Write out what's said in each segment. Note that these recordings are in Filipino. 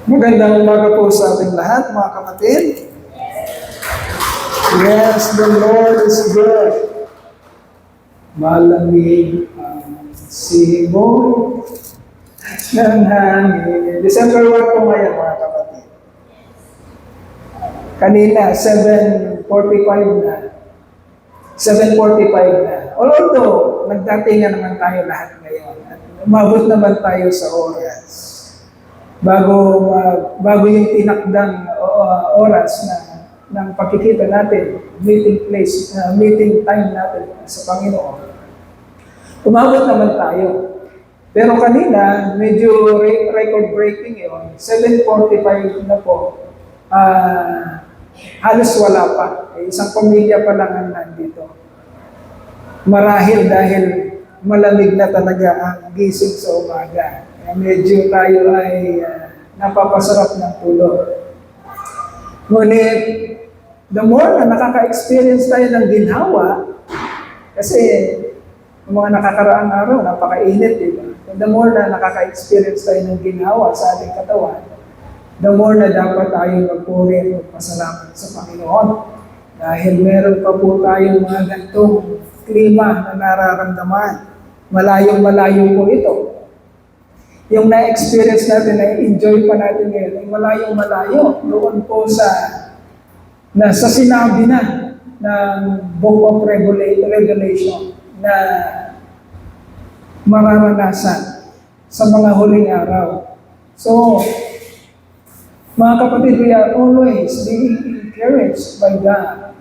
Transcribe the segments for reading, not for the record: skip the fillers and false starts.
Magandang umaga po sa ating lahat, mga kapatid. Yes, the Lord is good. Malamig ang simoy ng hangin. December 1 po ngayon, mga kapatid. Kanina, 7:45 na. 7:45 na. Although, nagdatingan naman tayo lahat ngayon. At umabot naman tayo sa oras. Bago yung tinakdang oras ng pagkikita natin, meeting time natin sa Panginoon. Umabot naman tayo. Pero kanina, medyo record-breaking yun. 7:45 na po. Halos wala pa. Isang pamilya pa lang ang nandito. Marahil dahil malamig na talaga ang gising sa umaga. Medyo tayo ay napapasarap ng tulog. Ngunit, the more na nakaka-experience tayo ng ginhawa, kasi yung mga nakakaraang araw, napakainit, di ba? The more na nakaka-experience tayo ng ginhawa sa ating katawan, the more na dapat tayo magpuri at magpasalamat sa Panginoon. Dahil meron pa po tayong mga gantong klima na nararamdaman. Malayong-malayo po ito. Yung na-experience natin, na-enjoy pa natin ngayon, ay malayong-malayo. Doon po sa sinabi na ng Book of Revelation na mararanasan sa mga huling araw. So, mga kapatid, we are always being encouraged by God.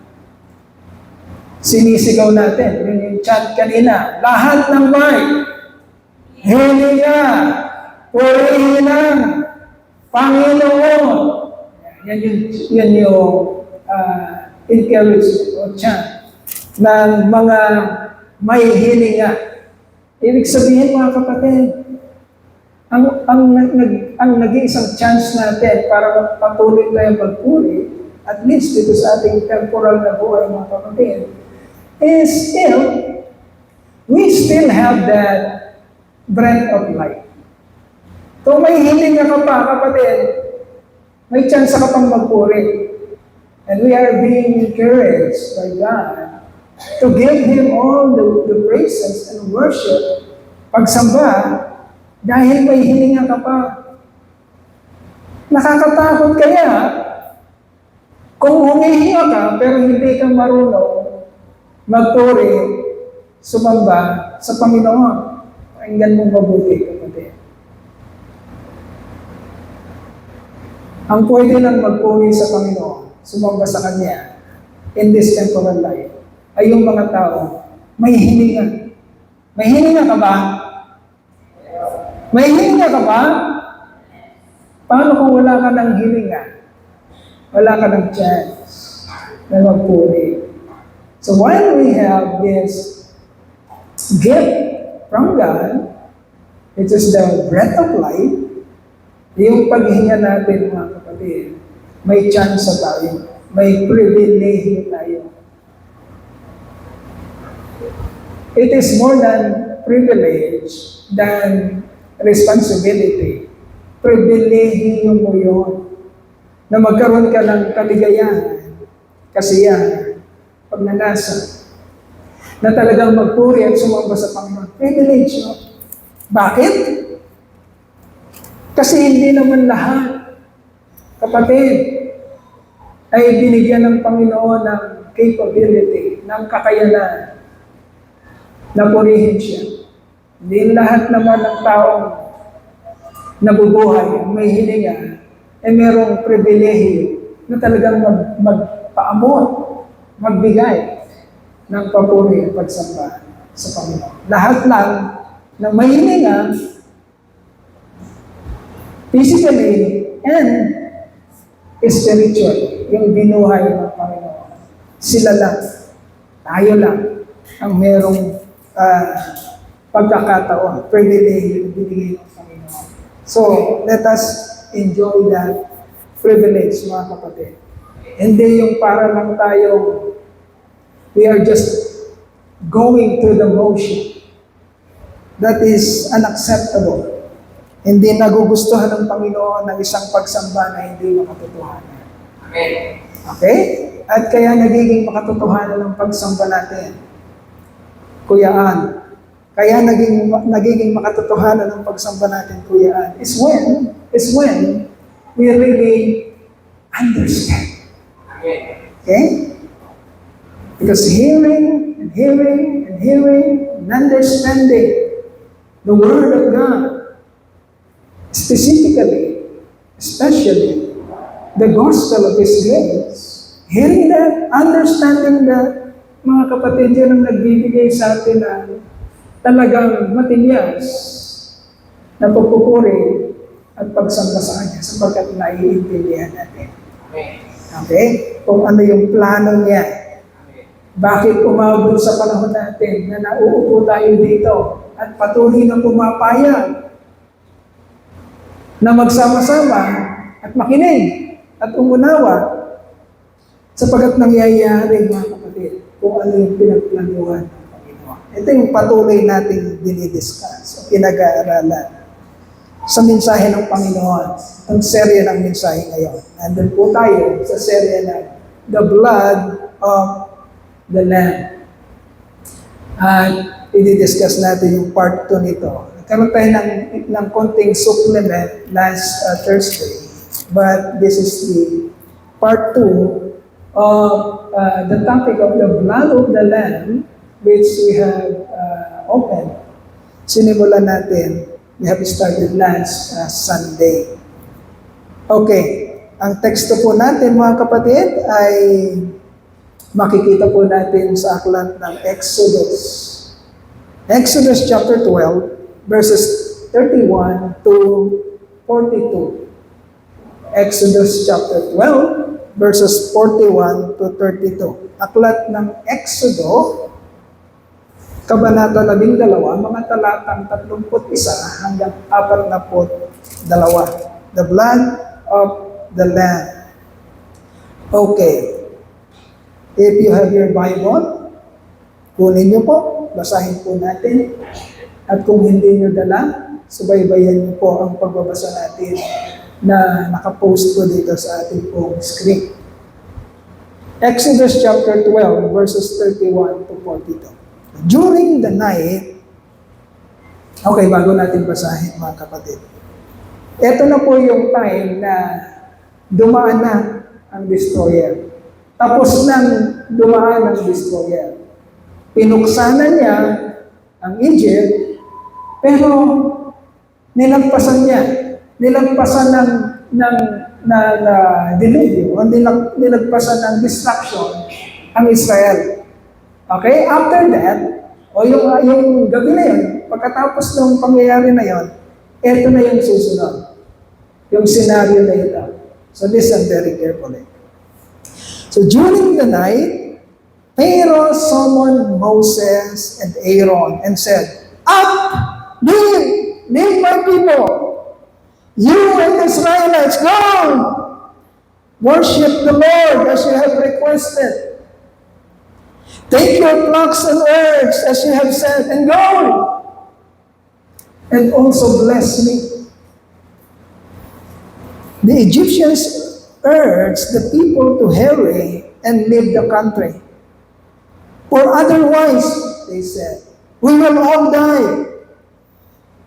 Sinisigaw natin, yung chat kanina, lahat ng mic, hininga, purihin ang Panginoon. Yan yung encouragement o chant ng mga may hininga. Ibig sabihin, mga kapatid, ang nag-iisang chance natin para patuloy tayong magpuri, at least dito sa ating temporal na buhay, mga kapatid, is we still have that breath of life. Kung may hiling ka pa, kapatid, may chance ka pang magpuri. And we are being encouraged by God to give Him all the praises and worship, pagsamba, dahil may hilinga ka pa. Nakakatakot kaya kung humihinga ka pero hindi ka marunong magpuri, sumamba sa Panginoon. Pakinggan mong mabuti, kapatid. Ang pwede lang magpuri sa Panginoon, sumamba sa Kanya in this temporal life, ay yung mga tao may hininga. May hininga ka ba? May hininga ka ba? Paano kung wala ka ng hininga? Wala ka ng chance na magpuri. So while we have this gift from God, which is the breath of life, yung paghinga natin, mga kapatid, may chance tayo, may privilege tayo. It is more than privilege than responsibility. Pribilehiyo mo yun na magkaroon ka ng kaligayahan, kasiyahan, pagnanasa, na talagang magpuri at sumamba sa Panginoon. Privilege yun. Bakit? Kasi hindi naman lahat, kapatid, ay binigyan ng Panginoon ng capability, ng kakayanan, na purihin siya. Hindi lahat naman ng taong nabubuhay, may hininga, ay merong pribilehiyo na talagang magpaamot, magbigay ng papuri at pagsamba sa Panginoon. Lahat lang ng may hininga, physically and spiritually, yung binuhay ng Panginoon. Sila lang, tayo lang, ang merong pagkakataon, privilege na binigay ng Panginoon. So, let us enjoy that privilege, mga kapatid. Hindi yung para lang tayo, we are just going through the motion. That is unacceptable. Hindi nagugustuhan ng Panginoon ng isang pagsamba na hindi makatotohanan. Amen. Okay? At kaya nagiging makatotohanan ng pagsamba natin. Kuya Ann. Kaya nagiging makatotohanan ng pagsamba natin, Kuya Ann, is when we really understand. Amen. Okay? Because hearing and hearing and hearing and understanding the Word of God, specifically, especially, the gospel of His grace, hearing that, understanding that, mga kapatid, yun ang nagbibigay sa atin ng talagang matinyas na pagpupuri at pagsamba sa Kanya sapagkat naiintindihan natin. Amen. Okay? Kung ano yung plano niya. Bakit umabot sa panahon natin na nauupo tayo dito at patuloy na pumapayag na magsama-sama at makinig at umunawa sapagkat nangyayari, mga kapatid, kung ano yung pinagplanuhan ng Panginoon. Ito yung patuloy natin dinidiscuss o pinag-aaralan sa mensahe ng Panginoon, ang serye ng mensahe ngayon. Nandun po tayo sa serye ng The Blood of the Lamb. At i-discuss natin yung part 2 nito. Nagkaroon tayo ng konting supplement last Thursday. But this is the part 2 of the topic of the blood of the Lamb, which we have opened. Sinimulan natin. We have started last Sunday. Okay. Ang teksto po natin, mga kapatid, ay makikita po natin sa aklat ng Exodus. Exodus chapter 12, verses 31 to 42. Exodus chapter 12, verses 41 to 32. Aklat ng Exodo, Kabanata 12, mga talatang 31 hanggang 42. The blood of the Lamb. Okay. If you have your Bible, kunin niyo po, basahin po natin. At kung hindi niyo dala, subaybayan niyo po ang pagbabasa natin na nakapost po dito sa ating pong screen. Exodus chapter 12, verses 31 to 42. During the night, okay, bago natin basahin, mga kapatid. Ito na po yung time na dumaan na ang destroyer. Tapos nang dumaan ang destroyer. Pinuksa na niya ang Egypt, pero nilagpasan niya. Nilagpasan ng diluvyo, nilagpasan ng destruction ang Israel. Okay? After that, o yung gabi na yun, pagkatapos ng pangyayari na yun, ito na yung susunod. Yung scenario na ito. So listen very carefully. So during the night, Pharaoh summoned Moses and Aaron and said, "Up! Leave my people! You and the Israelites, go! Worship the Lord as you have requested. Take your flocks and herds as you have said, and go! And also bless me." The Egyptians urged the people to hurry and leave the country. For otherwise, they said, we will all die.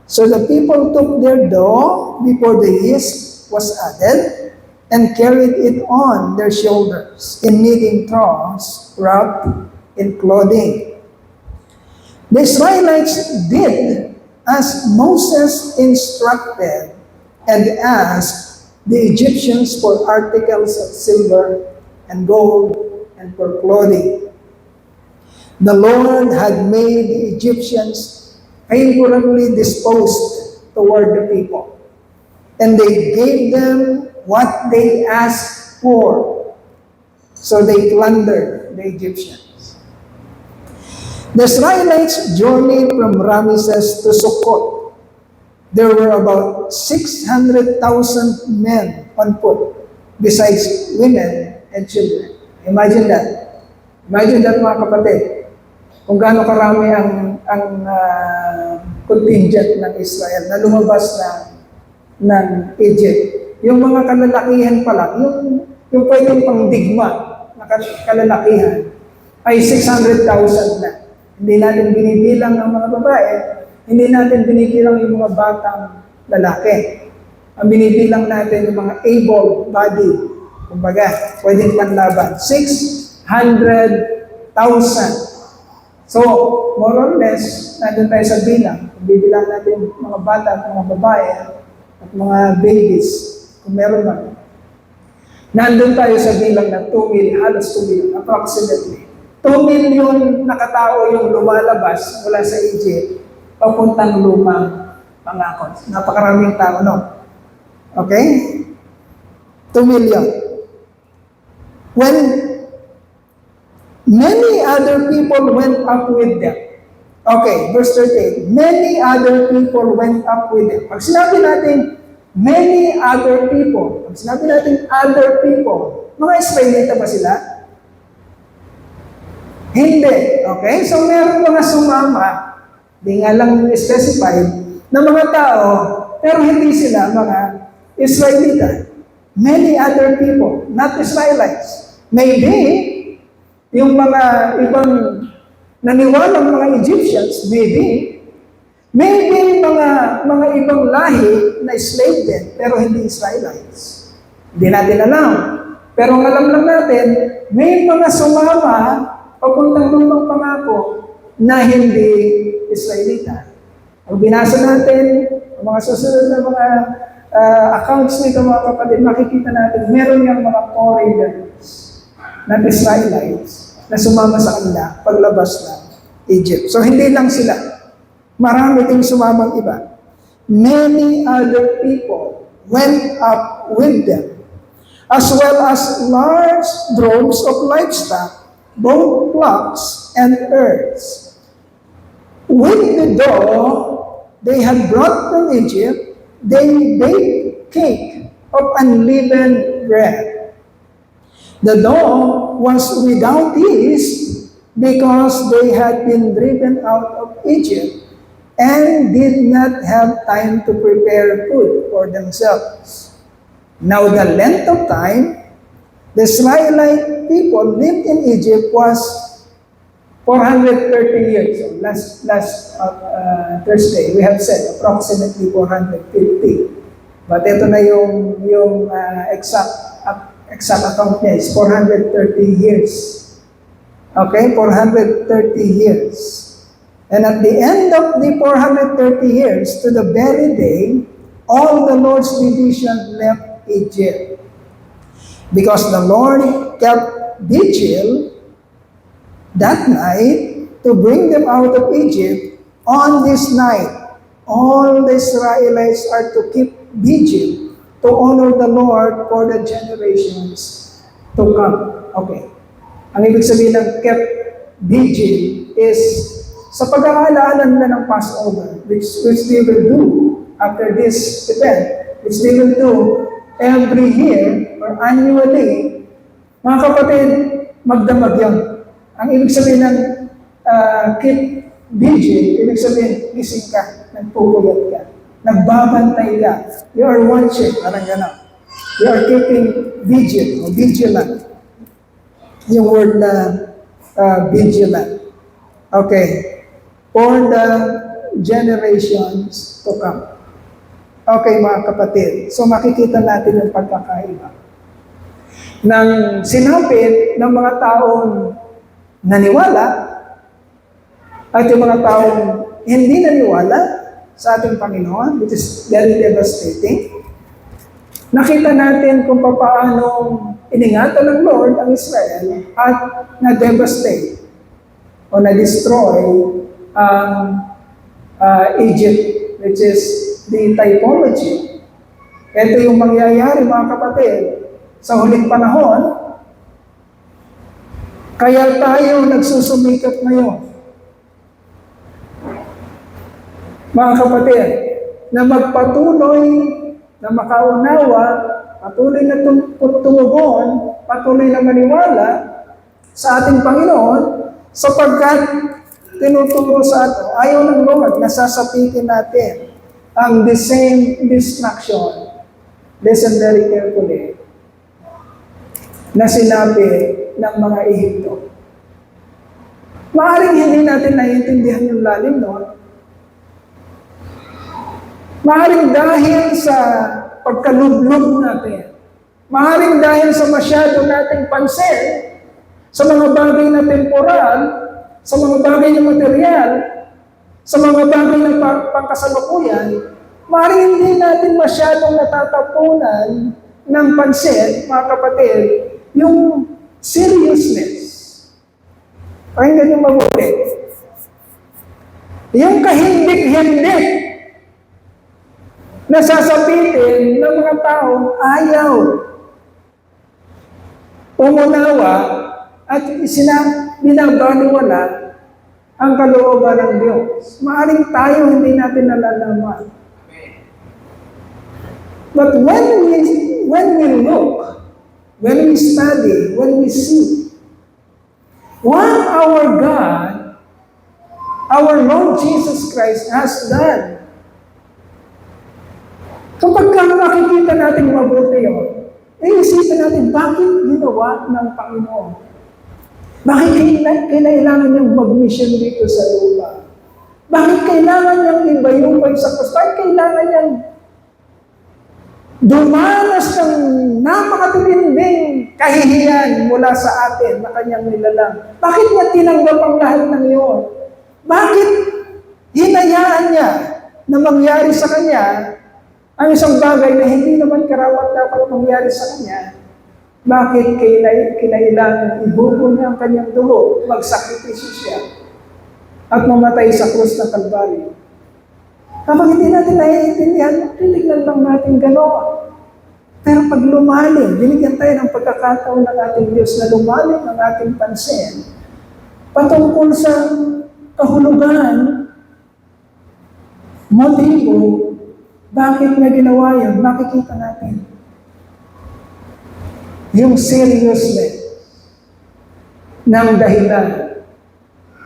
So the people took their dough before the yeast was added and carried it on their shoulders in kneading troughs wrapped in clothing. The Israelites did as Moses instructed and asked the Egyptians for articles of silver and gold and for clothing. The Lord had made the Egyptians favorably disposed toward the people, and they gave them what they asked for. So they plundered the Egyptians. The Israelites journeyed from Ramesses to Sukkot. There were about 600,000 men on foot, besides women and children. Imagine that. Imagine that, mga kapatid. Kung gaano karami ang contingent ng Israel na lumabas na ng Egypt. Yung mga kalalakihan pa lang, yung pwedeng pangdigma na kalalakihan, ay 600,000 na. Hindi natin binibilang ang mga babae, hindi natin binibilang yung mga batang lalaki. Ang binibilang natin yung mga able-bodied, kumbaga, pwedeng panlaban. 600,000. So, more or less, nandun tayo sa bilang. Kung bibilang natin mga bata at mga babae at mga babies, kung meron man. Nandun tayo sa bilang na 2 million, halos 2 million, approximately. 2 million na katao yung lumalabas mula sa Egypt papuntang lumang pangako. Napakaraming tao, no? Okay? 2 million. When many other people went up with them. Okay, verse 38. Many other people went up with them. Pag sinabi natin, many other people, pag sinabi natin other people, mga Israelita ba sila? Hindi. Okay? So, meron mga sumama, di nga lang specified, na mga tao, pero hindi sila mga Israelita. Many other people, not Israelites. Maybe, yung mga ibang naniwalang mga Egyptians, maybe mga ibang lahi na slave din, pero hindi Israelites. Hindi natin alam. Pero ang alam lang natin, may mga sumama papuntang lumang pangako na hindi Israelita. Ang binasa natin, ang mga susunod na mga accounts nito mga kapatid, makikita natin, meron yung mga foreigners na Israelites na sumama sa kanila paglabas ng Egypt. So hindi lang sila. Marami ding sumamang iba. Many other people went up with them, as well as large droves of livestock, both flocks and herds. With the dough they had brought from Egypt, they baked cake of unleavened bread. The dough was without yeast because they had been driven out of Egypt and did not have time to prepare food for themselves. Now the length of time the Israelite people lived in Egypt was 430 years. So last Thursday, we have said approximately 450. But ito na yung exact account niya is 430 years. Okay, 430 years. And at the end of the 430 years, to the very day, all the Lord's division left Egypt. Because the Lord kept vigil that night to bring them out of Egypt. On this night, all the Israelites are to keep vigil to honor the Lord for the generations to come. Okay. Ang ibig sabihin ng kept vigil is sa pag-aalaala nila ng Passover, which they will do after this event, which they will do every year or annually, mga kapatid, magdamag yan. Ang ibig sabihin ng keep vigil, ibig sabihin, gising ka, nagpupuyat ka, nagbabantay ka, you are watching, parang gano'n. You are keeping vigil, o vigilant. Yung word na vigilant. Okay. For the generations to come. Okay, mga kapatid. So makikita natin yung pagkakaiba ng sinapit ng mga taong naniwala at yung mga taong hindi naniwala sa ating Panginoon, which is very devastating. Nakita natin kung paano iningatan ng Lord ang Israel at na-devastate o na-destroy ang Egypt, which is the typology. Ito yung mangyayari, mga kapatid, sa huling panahon. Kaya tayo nagsusumikap ngayon, mga kapatid, na magpatuloy, na makaunawa, patuloy na tumugon, patuloy na maniwala sa ating Panginoon, sapagkat tinuturo sa atin, ayaw ng Lord, nasasapitin natin ang the same destruction, listen very carefully, na sinabi ng mga Ehipto. Maaaring hindi natin naiintindihan yung lalim noon. Maaaring dahil sa pagkalublob natin, maaaring dahil sa masyado nating pansin sa mga bagay na temporal, sa mga bagay na material, sa mga bagay na pangkasalukuyan, maaaring hindi natin masyadong natatapunan ng pansin, mga kapatid, yung seriousness. Pakinggan yung mabuti. Yung kahindik-hindik na sasabitin ng mga taong ayaw umunawa at binabaliwala ang kalooban ng Diyos. Maaring tayo hindi natin nalalaman. But when we look, when we study, when we see what our God, our Lord Jesus Christ has done, kapag nakikita natin mabuti yun, isipin natin, bakit ginawa ng Panginoon? Bakit kailangan niyang mag-mission dito sa lupa? Bakit kailangan niyang ibayubay sa krus? Bakit kailangan niyang dumanas ng napakatinding kahihiyan mula sa atin na kanyang nilalang? Bakit niya tinanggap ang lahat ng iyon? Bakit hinayaan niya na mangyari sa kanya ang isang bagay na hindi naman karapat dapat mangyari sa kanya? Bakit kailangan ibubo niya ang kanyang dugo, magsakripisyo siya, at mamatay sa krus ng Kalbaryo? Kapag hindi natin naiintindihan, titignan lang natin gano'n. Pero pag lumalim, binigyan tayo ng pagkakataon ng ating Diyos na lumalim ang ating pansin patungkol sa kahulugan, motibo, bakit na ginawa yan, makikita natin yung seriousness ng dahilan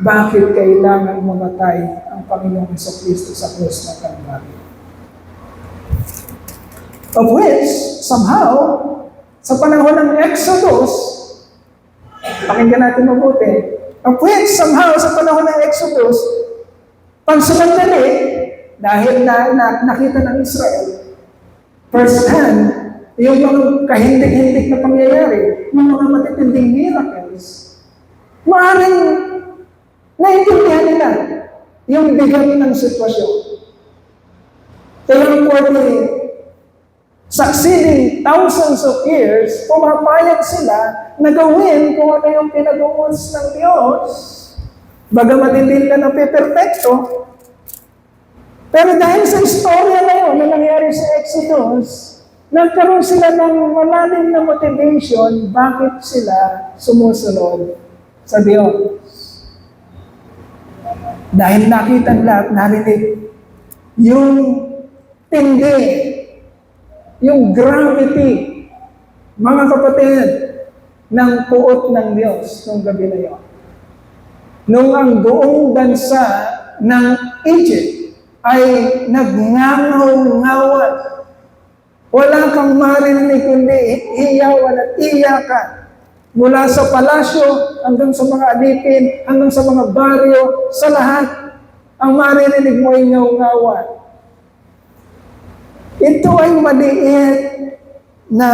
bakit kailangan mamatay ang Panginoong Jesucristo sa krus ng Kalbaryo. Of which, somehow, sa panahon ng Exodus, pakinggan natin mabuti, of which, somehow, sa panahon ng Exodus, pansamantali, dahil nakita ng Israel, first hand, yung mga kahindik-hindik na pangyayari, yung mga matitinding miracles, maaaring naintindihan nila yung bigat ng sitwasyon. Kaya for the succeeding thousands of years, pumapayag sila na gawin kung ano yung pinag-uus ng Diyos. Bagamat hindi nila napiperfecto, pero dahil sa istorya na yun na nangyari sa Exodus, nagkaroon sila ng malalim na motivation bakit sila sumusunod sa Diyos. Dahil nakita lahat, narinig yung tindi, yung gravity, mga kapatid, ng puot ng Diyos nung gabi na yun. Nung ang buong bansa ng Egypt ay nagngangaw-ngawan, wala kang marinig kundi iyawan at iyakan. Mula sa palasyo, hanggang sa mga alipin, hanggang sa mga baryo, sa lahat, ang maririnig mo ay ngaw-ngawan. Ito ay maliit na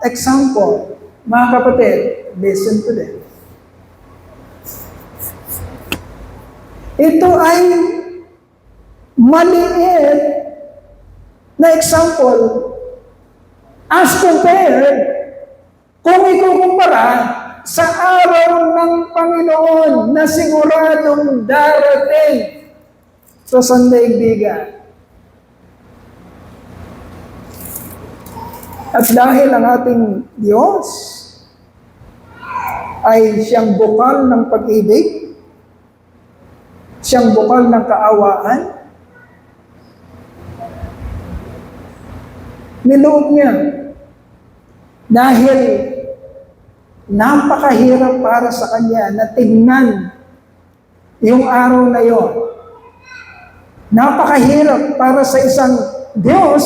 example. Mga kapatid, listen to this. Ito ay maliit na example as compared kung ikukumpara sa araw ng Panginoon na siguradong darating sa sandaigdigan. At dahil ang ating Diyos ay siyang bukal ng pag-ibig, siyang bukal ng kaawaan, niloob niya dahil napakahirap para sa kanya na tingnan yung araw na yon. Napakahirap para sa isang Diyos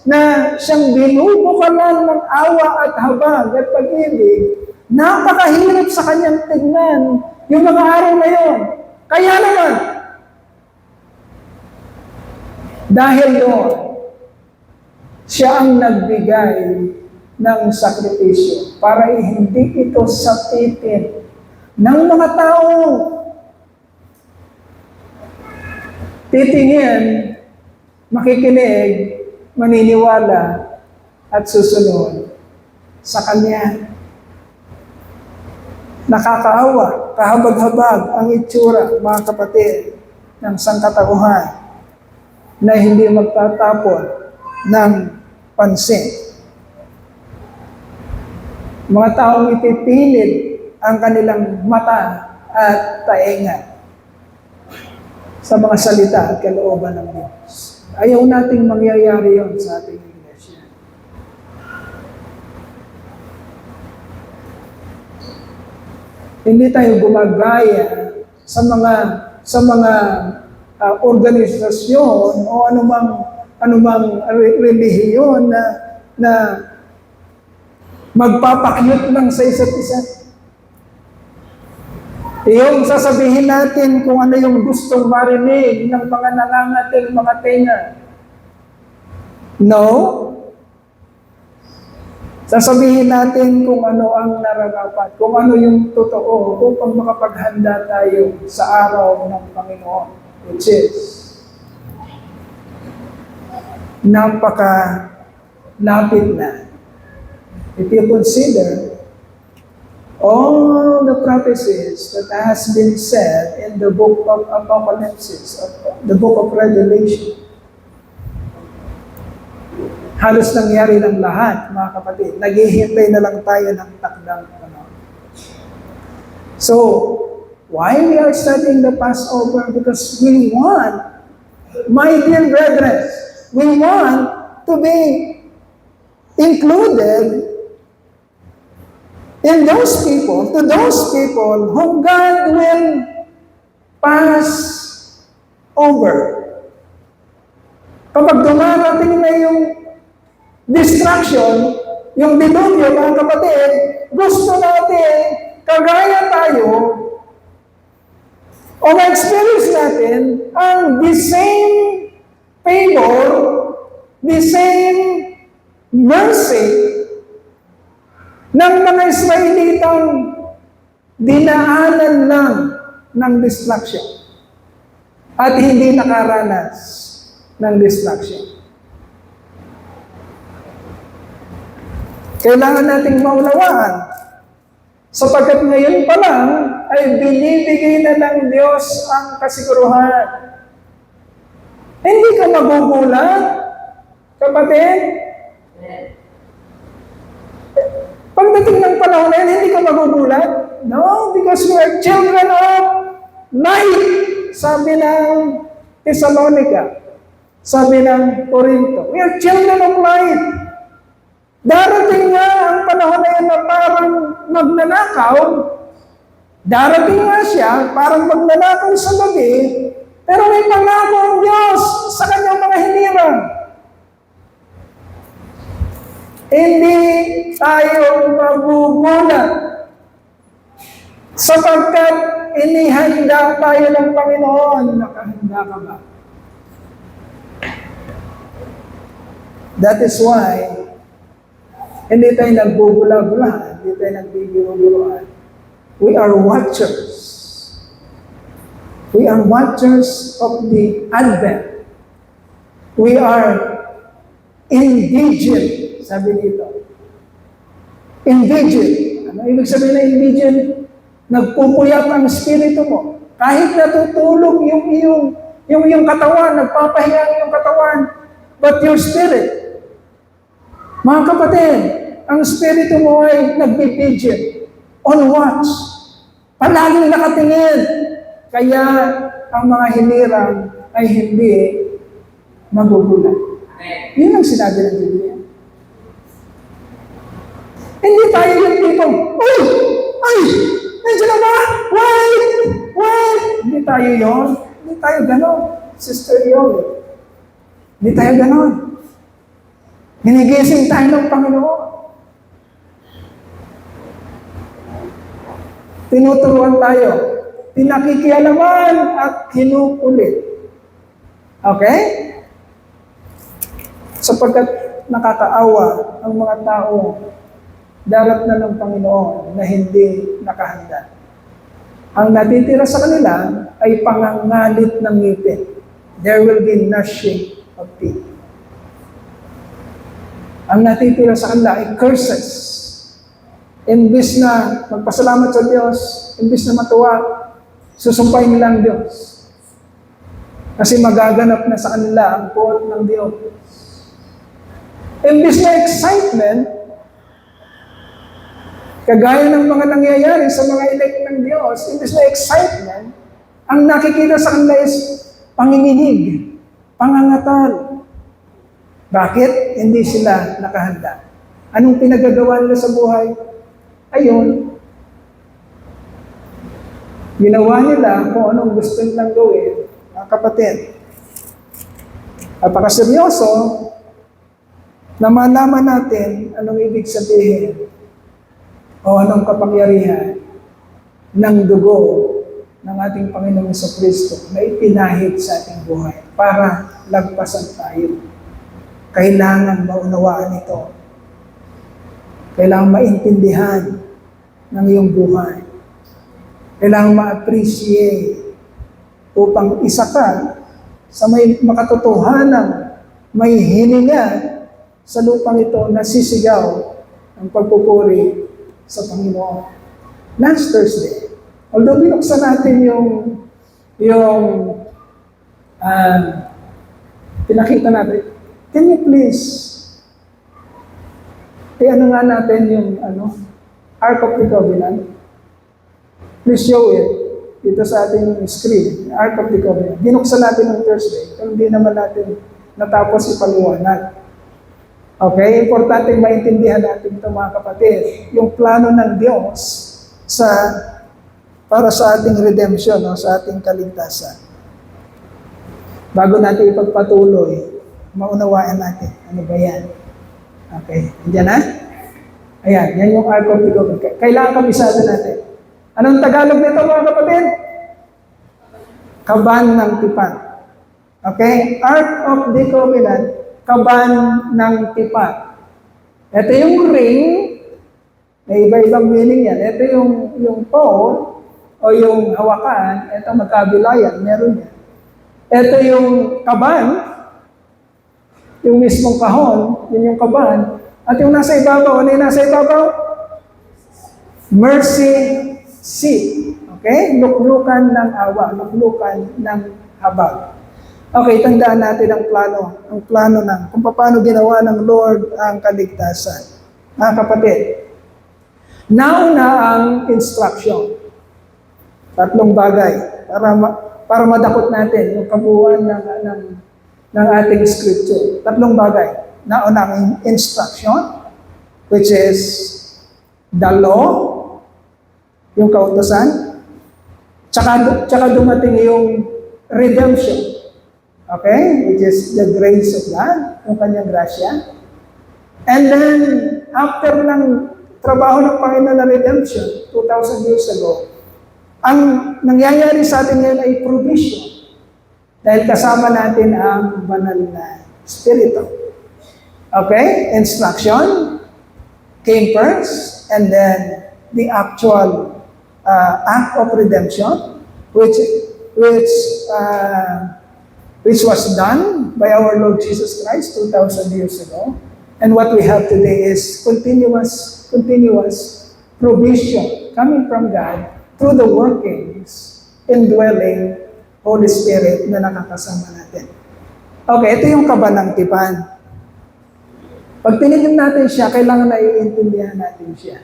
na siyang binubukalan ng awa at habag at pag-ibig. Napakahirap sa kanyang tignan yung mga araw na yun. Kaya naman, dahil doon, siya ang nagbigay ng sakripisyo para hindi ito sapitin ng mga tao. Titingin, makikinig, maniniwala, at susunod sa Kanya. Nakakaawa, kahabag-habag ang itsura, mga kapatid, ng sangkatauhan na hindi magtatapon ng pansin. Mga taong ipipilit ang kanilang mata at tainga sa mga salita at kalooban ng Diyos. Ayaw nating mangyayari yon sa ating iglesia. Hindi tayo gumagaya sa mga organisasyon o anumang relihiyon na magpapakyut lang sa isa't isa. Yung sasabihin natin kung ano yung gustong marinig ng mga nangangating mga tenga. No. Sasabihin natin kung ano ang nararapat, kung ano yung totoo, upang makapaghanda tayo sa araw ng Panginoon, which is napaka-lapit na. If you consider all the prophecies that has been said in the book of Apocalypse, the book of Revelation, halos nangyari ng lahat, mga kapatid. Naghihintay na lang tayo ng takdang panahon. So, why we are studying the Passover? Because we want, my dear brethren, we want to be included in those people, to those people whom God will pass over. Kapag dumarating na yung destruction, yung diluvyo, mga kapatid, gusto natin, kagaya tayo, o ma-experience natin ang the same favor, the same mercy ng mga Israelitang dinaanan lang ng destruction at hindi nakaranas ng destruction. Kailangan nating maunawaan sapagkat ngayon pa lang ay binibigay na ng Diyos ang kasiguruhan. Hindi ka magugulat, kapatid. Pagdating ng panahon na yan, hindi ka magugulat. No, because we are children of light. Sabi ng Thessalonica. Sabi ng Corinto. We are children of light. Darating nga ang panahon na yan na parang magnanakaw. Darating nga siya, parang magnanakaw sa gabi. Pero may pangako ang Diyos sa kanyang mga hinirang. Hindi tayo magugulat sapagkat inihanda tayo ng Panginoon. Nakahanda ka ba? That is why hindi tayo nagbubula-bulahan, hindi tayo nagbibiro-biroan. We are watchers. We are watchers of the Advent. We are indigent, sabi dito. Indigent. Ano ibig sabihin na indigent? Nagpupuyat ang espiritu mo. Kahit natutulog yung katawan, nagpapahinga ang iyong katawan, but your spirit, mga kapatid, ang espiritu mo ay nagbibigil, on watch, palaging nakatingin. Kaya ang mga hinirang ay hindi magugulat. Yun ang sinabi ng Biblia. Hindi tayo yung tipong, ay, nandiyan na ba? Wait! Hindi tayo yon. Hindi tayo gano'n. Sister Yowie. Hindi tayo ganon. Ginigising tayo ng Panginoon. Tinuturuan tayo. Pinakikialaman at kinukulit. Okay? Sapagkat nakakaawa ang mga tao, darat na ng Panginoon na hindi nakahanda. Ang natitira sa kanila ay pangangalit ng ngipin. There will be gnashing of teeth. Ang natitira sa kanila ay curses. Imbis na magpasalamat sa Diyos, imbis na matuwa, susumpain nila ang Diyos. Kasi magaganap na sa kanila ang quote ng Diyos. Imbis na excitement, kagaya ng mga nangyayari sa mga elect ng Diyos, imbis na excitement, ang nakikita sa kanila is panginginig, pangangatal. Bakit? Hindi sila nakahanda. Anong pinagagawa nila sa buhay? Ayun. Ginawa nila kung anong gusto nilang gawin, mga kapatid. Napakaseryoso na malaman natin anong ibig sabihin o anong kapangyarihan ng dugo ng ating Panginoong Kristo na ipinahid sa ating buhay para lagpasan tayo. Kailangan maunawaan ito. Kailangan maintindihan ng iyong buhay. Kailangan ma-appreciate upang isa ka sa may makatotohanan, may hininga sa lupang ito na sisigaw ang pagpupuri sa Panginoon. Last Thursday, although binuksan natin yung pinakita natin, can you please ano nga natin yung Ark of the Covenant? Please show it dito sa ating screen, Ark of the Covenant. Binuksan natin ng Thursday, pero hindi naman natin natapos ipaliwanag. Okay? Importante maintindihan natin ito mga kapatid. Yung plano ng Diyos para sa ating redemption, sa ating kaligtasan. Bago natin ipagpatuloy, maunawaan natin. Ano ba yan? Okay. Andiyan na? Ayan. Yan yung Ark of the Covenant. Kailangan kabisado natin. Anong Tagalog nito mga kapatid? Kaban ng tipan. Okay? Ark of the Covenant, kaban ng tipan. Ito yung ring, may iba-ibang meaning yan. Ito yung pole, o yung hawakan, ito magkabila yan, meron yan. Ito yung kaban, yung mismong kahon, yun yung kaban. At yung nasa ibabaw, ano yung nasa ibabaw? Mercy seat. Okay? Luklukan ng awa, luklukan ng habag. Okay, tandaan natin ang plano ng kung paano ginawa ng Lord ang kaligtasan. Mga kapatid, nauna ang instruction. Tatlong bagay para madakot natin yung kabuuan ng ating scripture. Tatlong bagay. Nauna ang instruction, which is the law, yung kautosan, tsaka dumating yung redemption. Okay? Which is the grace of God, yung kanyang grasya. And then, after ng trabaho ng Panginoon na redemption, 2,000 years ago, ang nangyayari sa atin ngayon ay provision. Dahil kasama natin ang banal na Espiritu. Okay? Instruction came first, and then the actual act of redemption, which was done by our Lord Jesus Christ 2,000 years ago. And what we have today is continuous provision coming from God through the workings, indwelling Holy Spirit na nakakasama natin. Okay, ito yung kaban ng tipan. Pag tinignan natin siya, kailangan na iintindihan natin siya.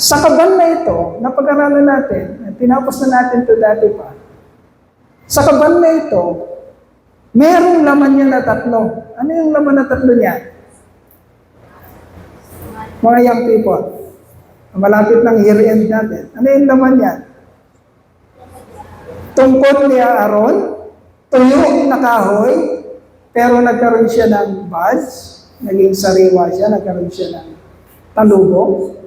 Sa kaban na ito, napag-aralan natin, tinapos na natin ito dati pa. Sa kaban na ito, merong laman niya na tatlo. Ano yung laman na tatlo niya? Mga young people. Malapit ng year-end natin. Ano yung laman niya? tungkol ni Aaron, tuyo na kahoy, pero nagkaroon siya ng buds, naging sariwa siya, nagkaroon siya ng talubog,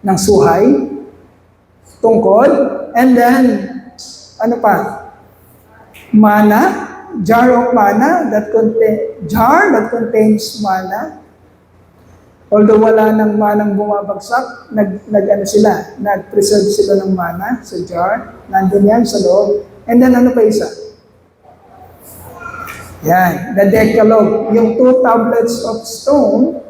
ng suhay, tungkol, and then, ano pa? Mana, jar of mana that contains mana. Although wala nang manang bumabagsak, nag-preserve sila ng mana sa jar. Nandun yan sa loob. And then ano pa isa? Yan, the Decalogue. Yung 2 tablets of stone,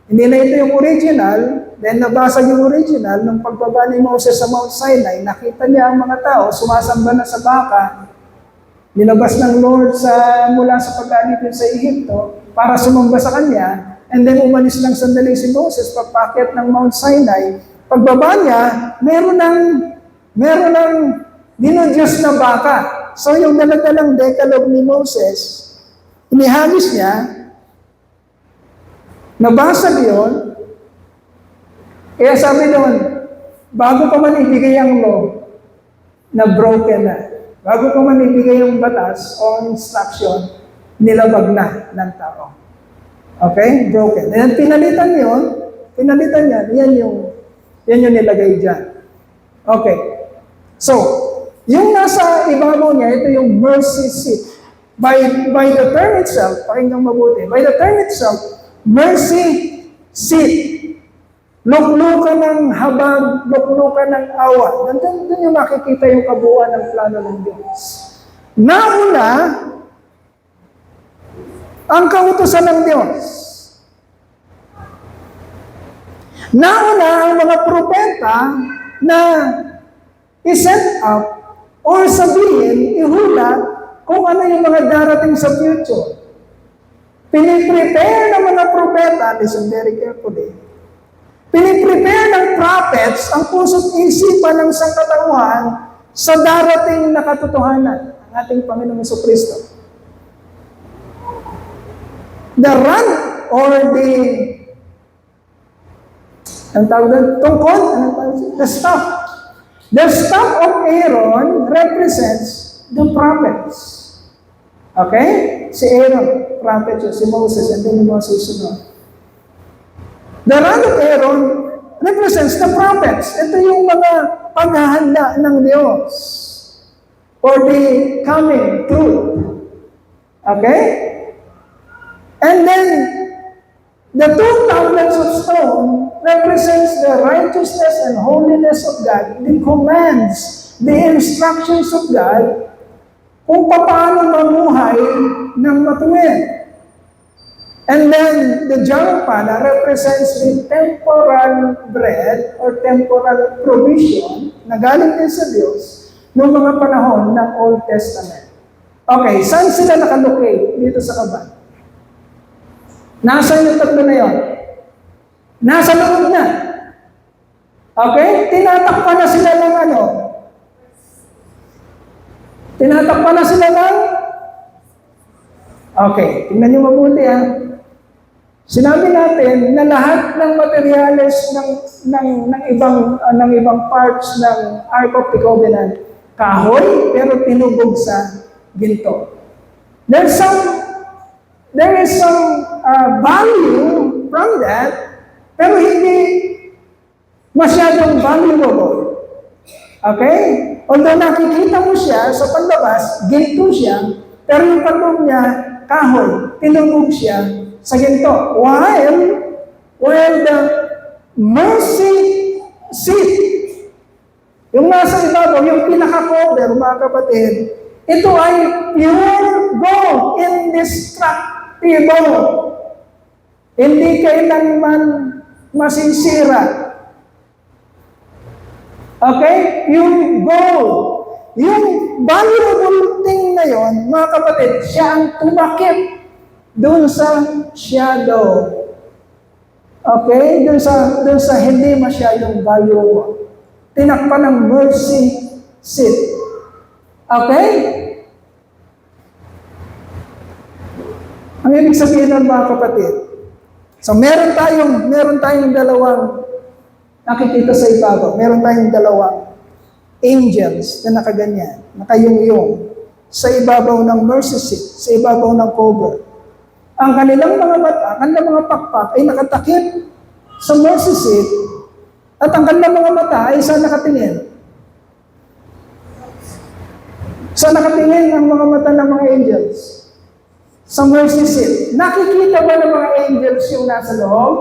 hindi na ito yung original, then nabasag yung original, nung pagbaba ni Moses sa Mount Sinai, nakita niya ang mga tao, sumasamba na sa baka, nilabas ng Lord mula sa pag-alipin sa Ehipto para sumamba sa Kanya, and then umalis lang sandali si Moses, pagpakit ng Mount Sinai. Pagbaba niya, meron ng dinudyos na baka. So yung daladalang Decalogue ni Moses, inihagis niya, nabasag yun, kaya sabi doon, bago pa man ibigay ang law, na broken na. Bago pa man ibigay yung batas o instruction, nilabag na ng tao. Okay? Broken. And pinalitan niya, yan yung nilagay dyan. Okay. So, yung nasa ibabaw niya, ito yung mercy seat. By the term itself, pakinggang mabuti, by the term itself, mercy seat. Luklukan ng habag, luklukan ng awa. Doon yung makikita yung kabuuan ng plano ng Diyos. Nauna, ang kautusan ng Diyos. Nauna ang mga propeta na i-set up or sabihin, ihula kung ano yung mga darating sa future. Piniprepare ng mga propeta, listen very carefully, piniprepare ng prophets ang puso't isipan ng sangkatauhan sa darating na katotohanan ng ating Panginoong Jesucristo. The rod or the staff. The staff of Aaron represents the prophets. Okay? Si Aaron, prophet siya, si Moses, and then yung mga susunod. The rod of Aaron represents the prophets. Ito yung mga paghahanda ng Diyos for the coming truth. Okay? And then, the 2 tablets of stone represents the righteousness and holiness of God. It commands the instructions of God kung paano mamuhay ng matuwid. And then, the jar of manna represents the temporal bread or temporal provision na galing din sa Diyos noong mga panahon ng Old Testament. Okay, saan sila nakalocate dito sa kaban? Nasaan yung tatlo na yun? Nasa loob na. Okay? Tinatakpan na sila ng ano? Tinatakpan na sila ng? Okay, tingnan niyo mabuti ha. Sinabi natin na lahat ng materyales ng ibang parts ng Ark of the Covenant, kahoy, pero tinubog sa ginto. There is some value from that, pero hindi masyadong valuable. Okay? Although nakikita mo siya sa panlabas, ginto siya, pero yung pagloob niya, kahoy, tinubog siya sa ginto. While the mercy seat, yung nasa ibabaw, yung pinaka-cover, mga kapatid, ito ay pure gold, indestructible. Hindi kailanman masinsira. Okay? Yung gold, yung valuable thing na yon, mga kapatid, siya ang tumakip doon sa shadow. Okay? Doon sa hindi masyadong valuable. Tinakpan ng mercy seat. Okay? Ang ibig sabihin ng mga kapatid, so meron tayong dalawang nakikita sa ibabaw. Meron tayong dalawang angels na nakaganyan, nakayungyong sa ibabaw ng mercy seat, sa ibabaw ng cover. Ang kanilang mga mata, kanilang mga pakpak ay nakatakip sa mercy seat at ang kanilang mga mata ay saan nakatingin? Saan nakatingin ang mga mata ng mga angels? Sa mercy seat. Nakikita ba ng mga angels yung nasa loob?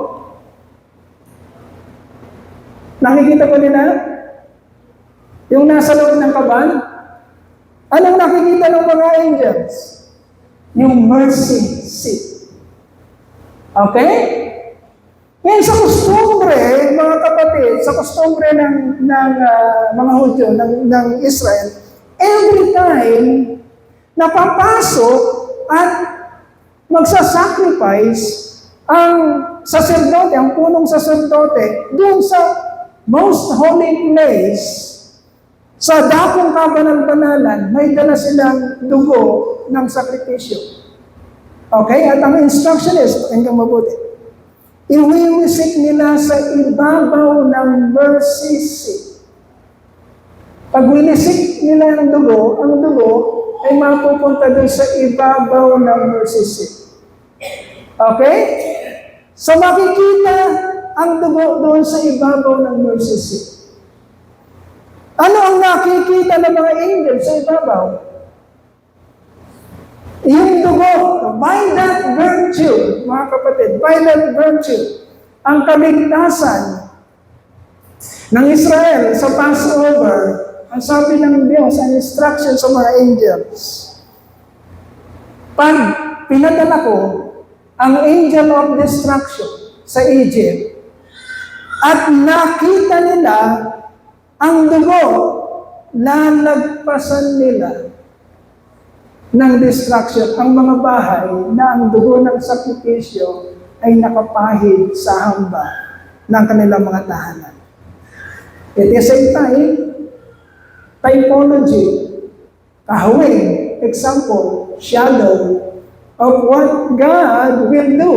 Nakikita ba nila? Yung nasa loob ng kaban? Anong nakikita ng mga angels? Yung mercy seat. Okay? Ngayon sa kostumbre, mga kapatid, sa kostumbre ng mga Hudyo, ng Israel, every time napapasok at magsasacrifice ang saserdote, ang punong saserdote, doon sa most holy place, sa dakong kabanan-banalan, may dala silang dugo ng sakripisyo. Okay? At ang instruction is, pakinggan mabuti, iwiwisik nila sa ibabaw ng mercy seat. Pag winisik nila ang dugo ay mapupunta doon sa ibabaw ng mercy seat. Okay? So makikita ang dugo doon sa ibabaw ng mercy seat. Ano ang nakikita ng mga angels sa ibabaw? Yung dugo, by that virtue, mga kapatid, by that virtue, ang kaligtasan ng Israel sa Passover, ang sabi ng Diyos, ang instruction sa mga angels, pag pinadala ko ang angel of destruction sa Egypt, at nakita nila ang dugo, lalagpasan nila ng destruction ang mga bahay na ang dugo ng sakripisyo ay nakapahid sa hamba ng kanilang mga tahanan. At the same time, typology, kahawig, example, shadow of what God will do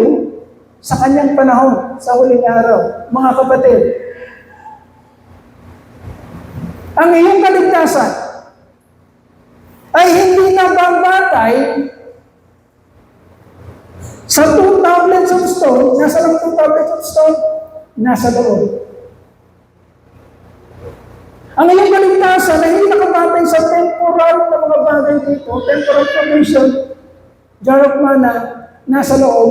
sa kanyang panahon, sa huling araw. Mga kapatid, ang iyong kaligtasan ay hindi nababatay sa 2 tablets of stone. Nasa lang 2 tablets of stone? Nasa loob. Ang iyong kaligtasan ay hindi nakabatay sa temporal na mga bagay dito, temporal provision, jar of manna, nasa loob.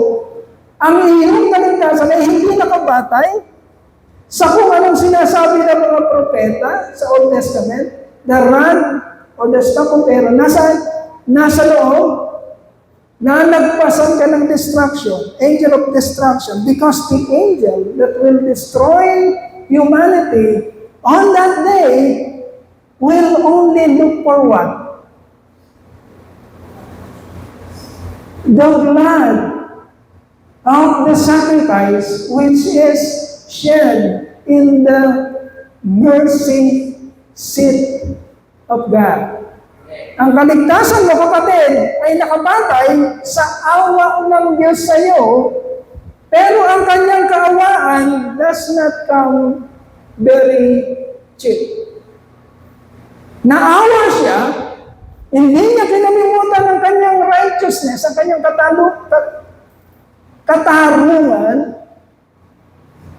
Ang iyong kaligtasan ay hindi nakabatay sa kung anong sinasabi ng mga propeta sa Old Testament, the rod or the staff of Aaron, nasa loob, na nagpasan ka ng destruction, angel of destruction, because the angel that will destroy humanity on that day will only look for what? The blood of the sacrifice which is shed in the mercy seat of God. Ang kaligtasan mo, kapatid, ay nakabatay sa awa ng Diyos sa iyo, pero ang kanyang kaawaan does not come very cheap. Naawa siya, hindi niya kinalimutan ang kanyang righteousness, ang kanyang katarungan.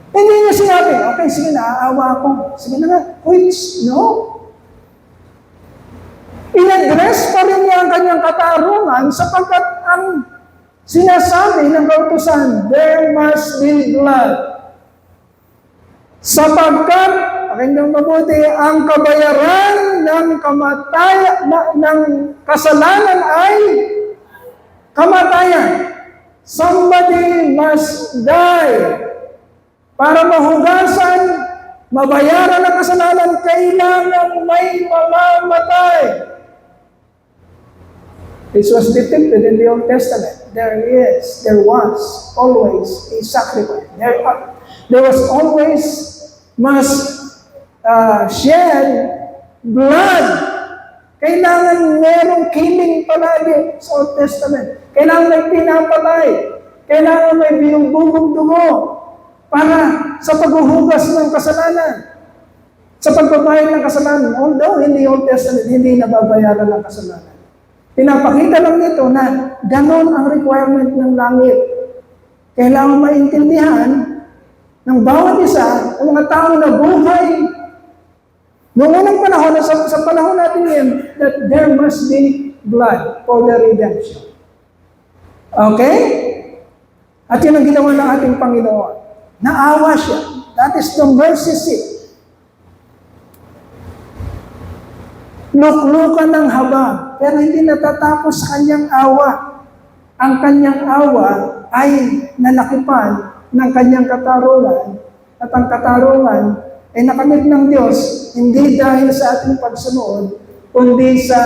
Hindi niya sinabi, okay, sige na, aawa ako. Sige na nga, which, no? In-address pa rin niya ang kanyang katarungan sapagkat ang sinasabi ng kautusan, there must be blood. Sapagkat, pakinggan mabuti, ang kabayaran ng ng kasalanan ay kamatayan. Somebody must die. Para mahugasan, mabayaran ang kasalanan, kailangan may mamamatay. This was depicted in the Old Testament. There was always a sacrifice. There was always must shed blood. Kailangan merong killing palagi sa Old Testament. Kailangan may pinapatay. Kailangan may binubugong dugo para sa paghuhugas ng kasalanan. Sa pagbabayad ng kasalanan, although hindi Old Testament, hindi nababayaran ng kasalanan. Pinapakita lang nito na ganon ang requirement ng langit. Kailangan maintindihan ng bawat isa, ang mga tao na buhay noong unang panahon, sa panahon natin yan, that there must be blood for the redemption. Okay? At yun ang ginawa ng ating Panginoon. Naawa siya. That is the mercy seat. Luklukan ng habang, pero hindi natatapos sa kanyang awa. Ang kanyang awa ay nalakipan ng kanyang katarungan, at ang katarungan ay nakamit ng Diyos, hindi dahil sa ating pagsunod, kundi sa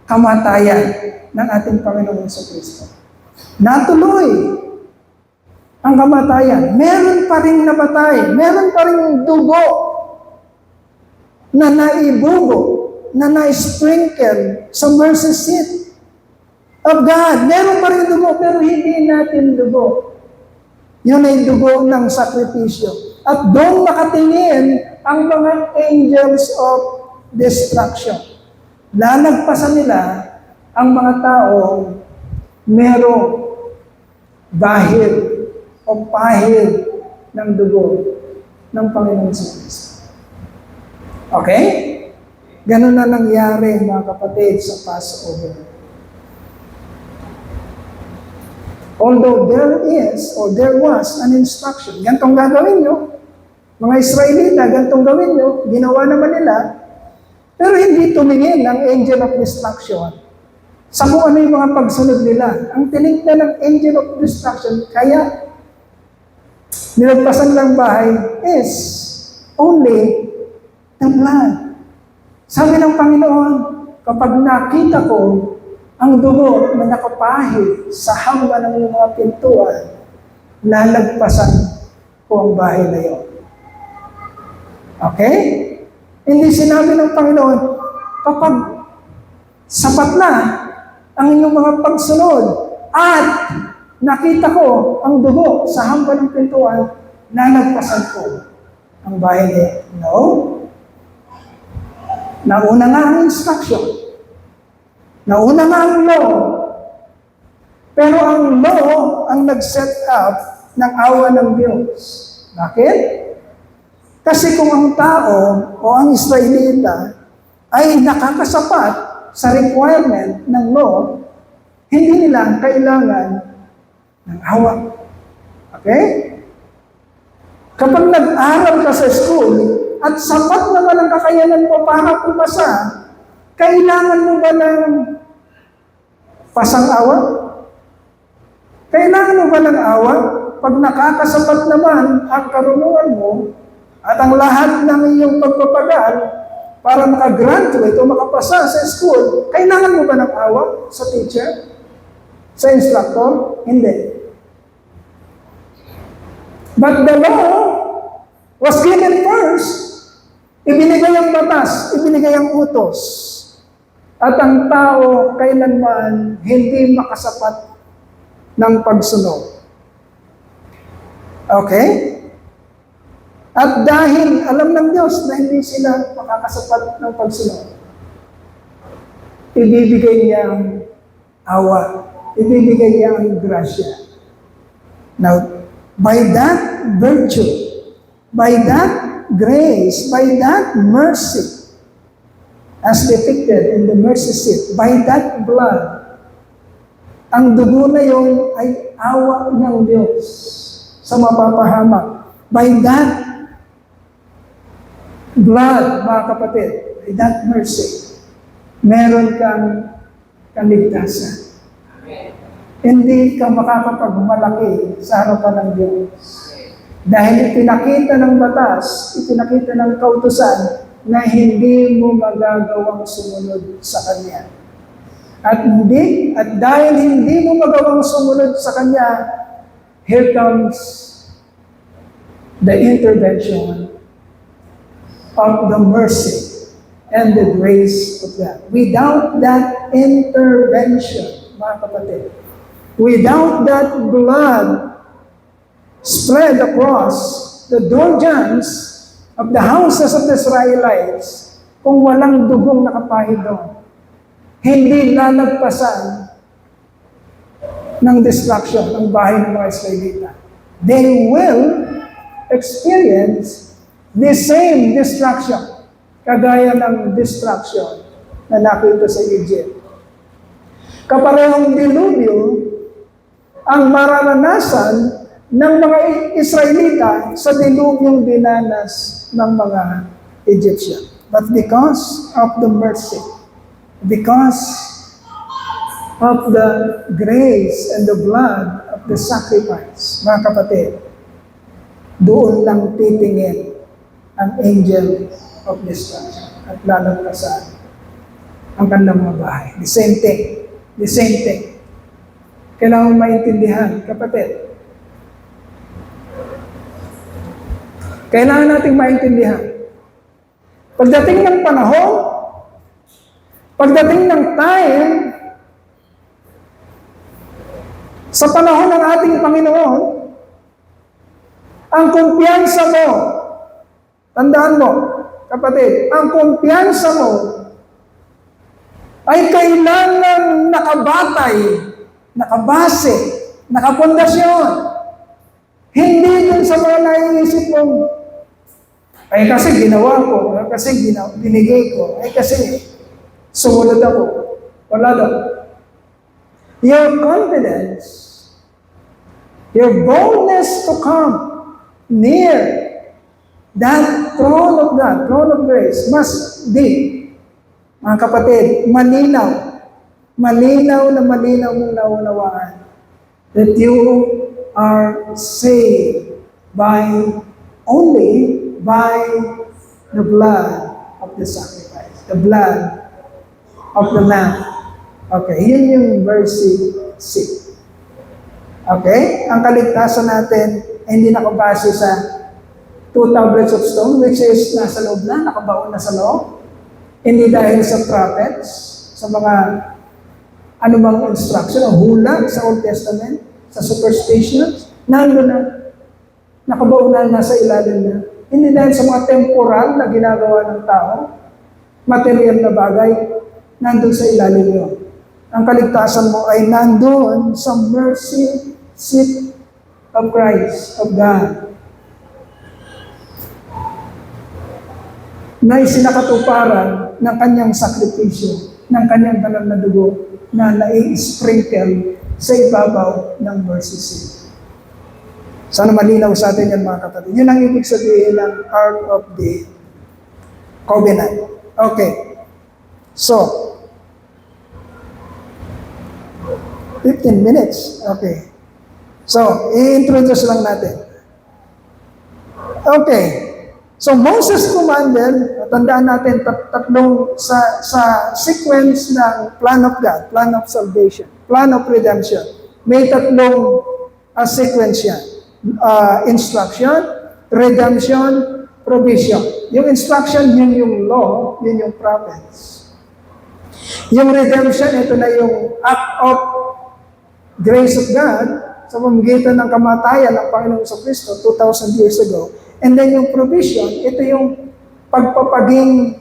kamatayan ng ating Panginoon Kristo. Natuloy ang kamatayan. Meron pa rin nabatay, meron pa rin dugo na naibugo, na na-sprinkle sa mercy seat of God. Meron pa rin dugo, pero hindi natin dugo. Yun ay dugo ng sakripisyo. At doon nakatingin ang mga angels of destruction. Lalagpasan nila ang mga taong merong bahid o pahid ng dugo ng Panginoon sa Kristo. Okay? Ganun na nangyari, mga kapatid, sa Passover. Although there is, or there was, an instruction, gantong gagawin nyo, mga Israelita, gantong gawin nyo, ginawa naman nila, pero hindi tumingin ang angel of destruction sa kung ano yung mga pagsunod nila. Ang tinignan ng angel of destruction, kaya nilagpasan ng bahay, is only the blood. Sabi ng Panginoon, kapag nakita ko ang dugo na nakapahid sa hamba ng mga pintuan, lalagpasan ko ang bahay na iyon. Okay? Hindi sinabi ng Panginoon, kapag sapat na ang inyong mga pagsunod at nakita ko ang dugo sa hamba ng pintuan, lalagpasan ko ang bahay na iyon. No? Nauna nga ang instruction. Nauna nga ang law. Pero ang law ang nag-set up ng awa ng Diyos. Bakit? Kasi kung ang tao o ang Israelita ay nakakasapat sa requirement ng law, hindi nila kailangan ng awa. Okay? Kapag nag-aral ka sa school at sapat naman ang kakayanan mo para pumasa, kailangan mo ba ng pasang-awa? Kailangan mo ba ng awa? Pag nakakasapat naman ang karunungan mo at ang lahat ng iyong pagpapagal para makagraduate o makapasa sa school, kailangan mo ba ng awa sa teacher? Sa instructor? Hindi. But the law was given first. Ibinigay ang batas, ibinigay ang utos. At ang tao kailanman hindi makasapat ng pagsunod. Okay? At dahil alam ng Diyos na hindi sila makakasapat ng pagsunod, ibibigay niya ang awa, ibibigay niya ang grasya. Now, by that virtue, by that grace, by that mercy, as depicted in the mercy seat, by that blood, ang dugo na yun ay awa ng Diyos sa mapapahamak. By that blood, mga kapatid, by that mercy, meron kang kaligtasan. Hindi ka makakapagmalaki sa harapan ng Diyos. Dahil ipinakita ng batas, ipinakita ng kautusan, na hindi mo magagawang sumunod sa Kanya. At dahil hindi mo magawang sumunod sa Kanya, here comes the intervention of the mercy and the grace of God. Without that intervention, mga kapatid, without that blood spread across the door jambs of the houses of the Israelites kung walang dugong nakapahid doon. Hindi lalagpasan ng destruction ng bahay ng mga Israelita. They will experience the same destruction, kagaya ng destruction na nakita sa Egypt. Kaparehong dilubyo ang mararanasan ng mga Israelita sa dilubyong dinanas ng mga Egyptian. But because of the mercy, because of the grace and the blood of the sacrifice, mga kapatid, doon lang titingin ang angel of destruction at lalagpasan ang kanilang mga bahay. The same thing. The same thing. Kailangan maintindihan, kapatid. Kailangan nating maintindihan. Pagdating ng panahon, pagdating ng time, sa panahon ng ating Panginoon, ang kumpiyansa mo, tandaan mo, kapatid, ang kumpiyansa mo ay kailangan nakabatay, nakabase, nakapundasyon. Hindi dun sa mga naiisip mong, ay kasi ginawa ko, ay kasi binigay ko, ay kasi sumunod ako. Wala daw. Your confidence, your boldness to come near that throne of God, throne of grace, must be, mga kapatid, malinaw. Malinaw na malinaw mong naunawaan that you are saved only by the blood of the sacrifice, the blood of the Lamb. Okay, yun yung verse 6. Okay? Ang kaligtasan natin ay hindi nakabase sa 2 tablets of stone, which is nasa loob na, nakabaon na sa loob. Hindi dahil sa prophets, sa mga anumang instruction o hula sa Old Testament, sa superstitions, nandun na, nakabaon na, nasa ilalim na. Hindi dahil sa mga temporal na ginagawa ng tao, material na bagay, nandun sa ilalim yun. Ang kaligtasan mo ay nandun sa mercy seat of Christ, of God, na isinakatuparan ng kanyang sakripisyo, ng kanyang banal na dugo na nai-sprinkle sa ibabaw ng mercy seat. Sana malinaw sa atin yan, mga kapatid. Yun ang ibig sabihin ng Ark of the Covenant. Okay. So, 15 minutes. Okay. So, i-introduce lang natin. Okay. So, Moses commanded, tandaan natin tatlong sa sequence ng plan of God, plan of salvation, plan of redemption. May tatlong sequence yan. Instruction, redemption, provision. Yung instruction, yun yung law, yun yung prophets. Yung redemption, ito na yung act of grace of God sa pamamagitan ng kamatayan ng Panginoon sa Kristo 2,000 years ago. And then yung provision, ito yung pagpapaging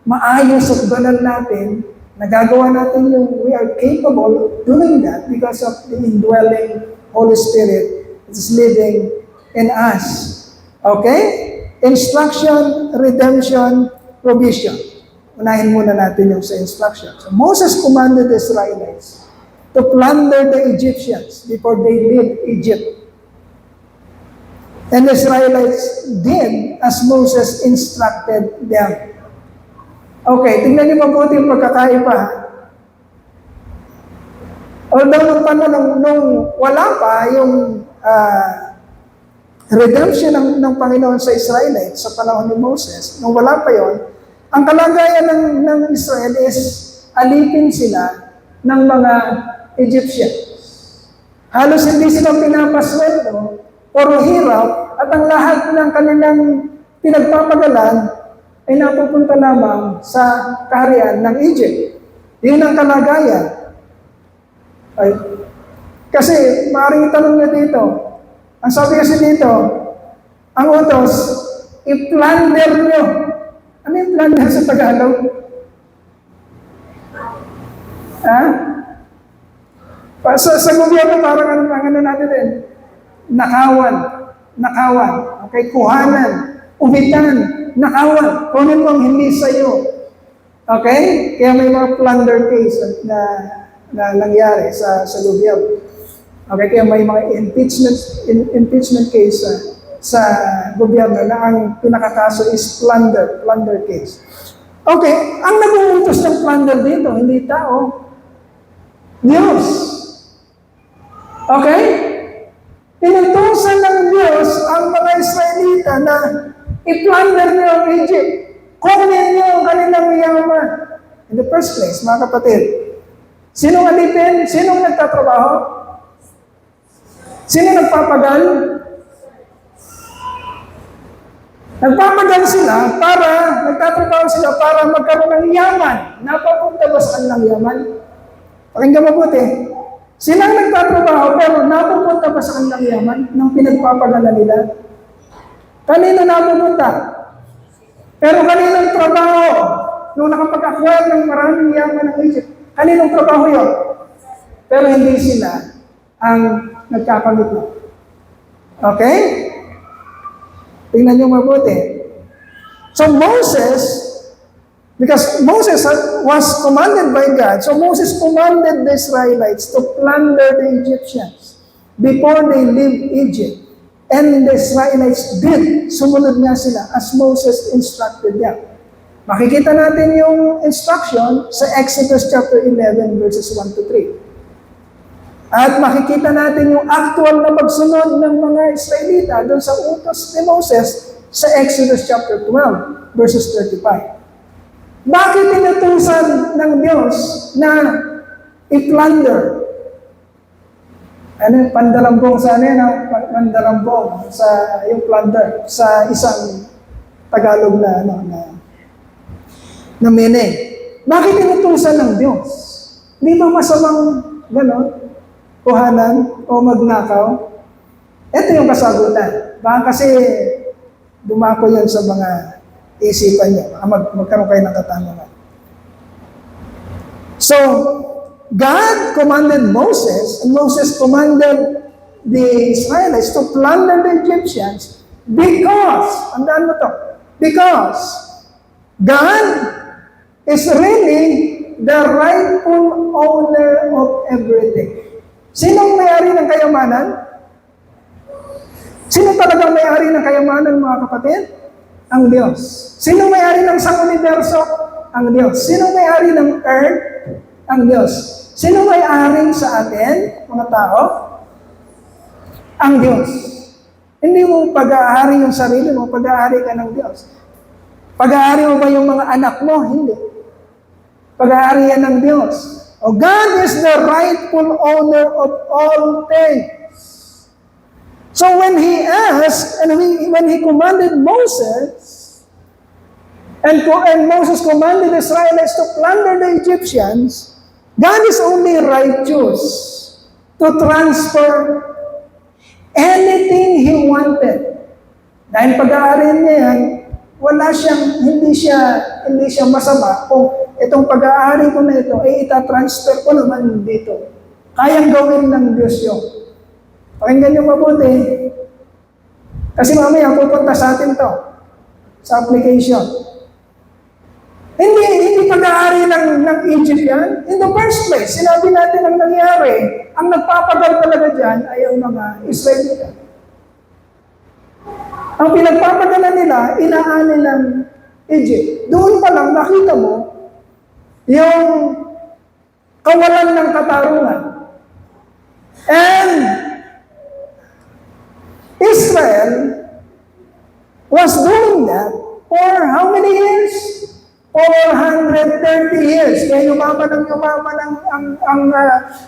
maayos at banal natin, nagagawa natin yung we are capable of doing that because of the indwelling Holy Spirit that is living in us. Okay? Instruction, redemption, provision. Unahin muna natin yung sa instruction. So Moses commanded the Israelites to plunder the Egyptians before they leave Egypt. And the Israelites did as Moses instructed them. Okay, tingnan niyo mabuti yung pagkakaiba. Although nung wala pa yung redemption ng Panginoon sa Israelites sa panahon ni Moses, nung wala pa yon, ang kalagayan ng Israel is alipin sila ng mga Egyptians. Halos hindi sila pinapasweldo, puro hirap, at ang lahat ng kanilang pinagpapagalan ay napupunta lamang sa kaharian ng Egypt. Yun ang kalagayan. Ay, kasi maaaring itanong nyo dito, ang sabi kasi dito, ang utos i-plunder nyo. Ano yung plunder sa Tagalog? Ha? Sa gobyerno, parang ano natin din? Nakawan. Okay, kuhanan, umitan, nakawan. Kunin mo ang hindi sa'yo. Okay? Kaya may mga plunder case na nangyari sa gobyerno. Okay, kaya may mga impeachment case sa gobyerno na ang pinakakaso is plunder case. Okay, ang nag-uutos ng plunder dito, hindi tao. Diyos. Okay? Inutusan ng Diyos ang mga Israelita na i-plunder niyo ang Egypt. Kunin niyo ang kanilang yaman. In the first place, mga kapatid, sinong alipin? Sinong nagtatrabaho? Sino nagpapagal? Nagpapagal sila nagtatrabaho sila para magkaroon ng yaman. Napapunta ba sa kanilang yaman? Pakinggan mabuti. Silang nagtatrabaho pero napupunta ba sa kanilang yaman ng pinagpapagala nila? Kanino napupunta? Pero kaninong trabaho? Nung nakapag-acquire ng maraming yaman ng Egypt, kaninong trabaho yun? Pero hindi sila ang nagkakamit na. Okay? Tingnan nyo mabuti. So because Moses was commanded by God, so Moses commanded the Israelites to plunder the Egyptians before they leave Egypt. And the Israelites did. Sumunod nga sila as Moses instructed them. Makikita natin yung instruction sa Exodus chapter 11 verses 1 to 3. At makikita natin yung actual na pagsunod ng mga Israelita doon sa utos ni Moses sa Exodus chapter 12 verses 35. Bakit inutusan ng Diyos na i-plunder? Pandalambong sa pandalambong sa yung plunder sa isang Tagalog na meaning. Bakit inutusan ng Diyos? Di ba masamang gano'n? Kuhanan o magnakaw? Ito yung kasagutan. Baka kasi dumako yan sa mga isipan niyo. Magkaroon kayo ng katanungan. So, God commanded Moses, and Moses commanded the Israelites to plunder the Egyptians because God is really the rightful owner of everything. Sinong may-ari ng kayamanan? Sino talagang may-ari ng kayamanan, mga kapatid? Ang Diyos. Sino may-ari ng sang-universo? Ang Diyos. Sino may-ari ng earth? Ang Diyos. Sino may-ari sa atin, mga tao? Ang Diyos. Hindi mo pag-aari yung sarili mo, pag-aari ka ng Diyos. Pag-aari mo ba yung mga anak mo? Hindi. Pag-aari yan ng Diyos. God is the rightful owner of all things. So when He asked, and when He commanded Moses, and Moses commanded the Israelites to plunder the Egyptians, God is only righteous to transfer anything He wanted. Dahil pag-aari niya yan, hindi siya masama kung itong pag-aari ko na ito, itatransfer ko naman dito. Kayang gawin ng Diyos yun. Pakinggan niyo mabuti. Kasi mamaya pupunta sa atin to. Sa application. Hindi pag-aari ng Egypt yan. In the first place, sinabi natin ang nangyari. Ang nagpapagal talaga dyan ay ang mga Israelita. Ang pinagpapagala nila, inaani ng Egypt. Doon pa lang nakita mo yung kawalan ng katarungan. And Israel was doing that for how many years? 430 years. Kaya yumaman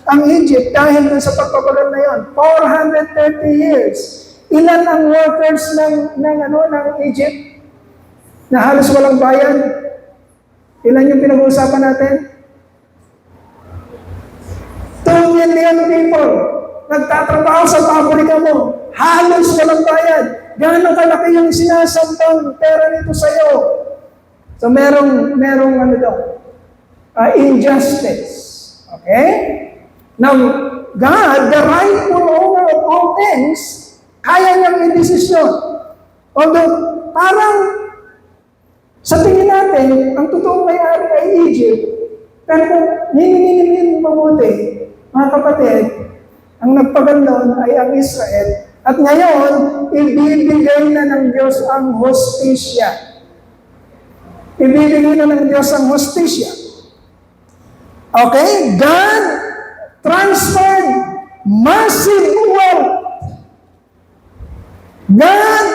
ang Egypt dahil dun sa pagpapagal na yon. 430 years. Ilan ang workers ng Egypt na halos walang bayan? Ilan yung pinag-uusapan natin? 2 million people nagtatrabaho sa pabrika mo. Halos walang bayad. gaano kalaki yung sinasambang pera nito sa'yo. So merong ano daw, injustice. Okay? Now, God, the rightful owner of all things, kaya niyang i-desisyon. Although, parang sa tingin natin, ang totoong may-ari ay Egypt. Pero kung nininin mabuti, mga kapatid, ang nagpagandon ay ang Israel. At ngayon, ibibigay na ng Diyos ang hostisya. Ibibigay na ng Diyos ang hostisya. Okay? God transferred massive wealth. God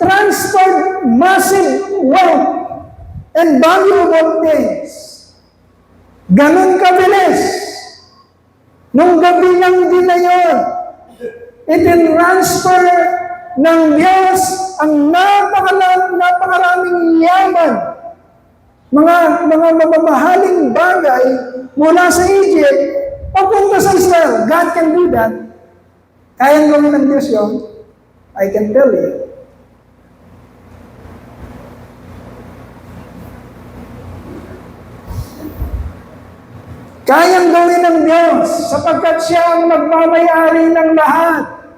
transferred massive wealth and valuable things. Ganon kabilis. Nung gabi ng din na yun, itinransfer ng Diyos ang napakaraming yaman, mga mamahaling bagay mula sa Egypt, papunta sa Israel. God can do that. Kayang gawin ng Diyos yun. I can tell you. Kayang gawin ng Diyos sapagkat siya ang nagmamayari ng lahat.